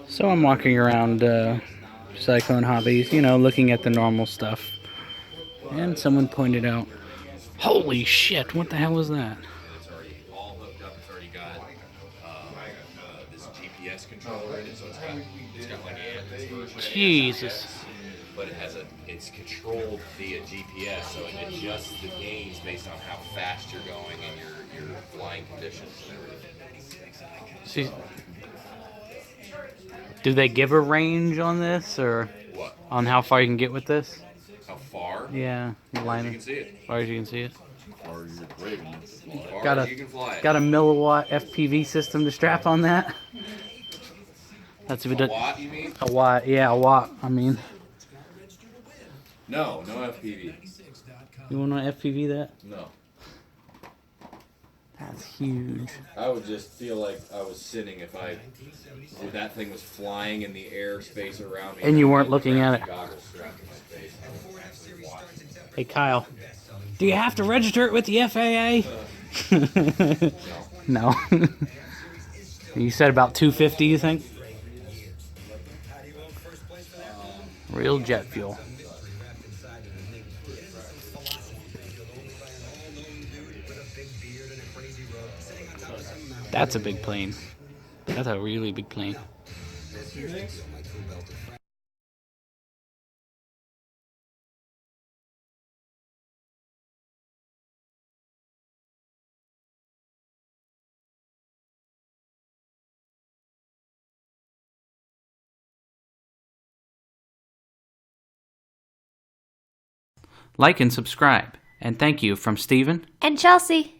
So I'm walking around Cyclone Hobbies, looking at the normal stuff. And someone pointed out, holy shit, what the hell was that? And it's already all hooked up. It's already got this GPS controller in it, so it's got like Ant's version of Jesus. GPS, but it's controlled via GPS, so it adjusts the gains based on how fast you're going and your flying conditions and everything. See, do they give a range on this, or What? on how far you can get with this? How far? Yeah, As far as you can see it. As far as you can see it. As far as you're brave enough to fly. As far Got as a you can fly it. got a milliwatt FPV system to strap on that. That's if it A watt, you mean? A watt, yeah, a watt. I mean, No FPV. you want to FPV that? No. That's huge. I would just feel like I was sinning if that thing was flying in the airspace around me. And you weren't looking at it. Goggles strapped to my face. Hey, Kyle, do you have to register it with the FAA? No. You said about 250, you think? Real jet fuel. That's a big plane. That's a really big plane. Like and subscribe. And thank you from Steven and Chelsea.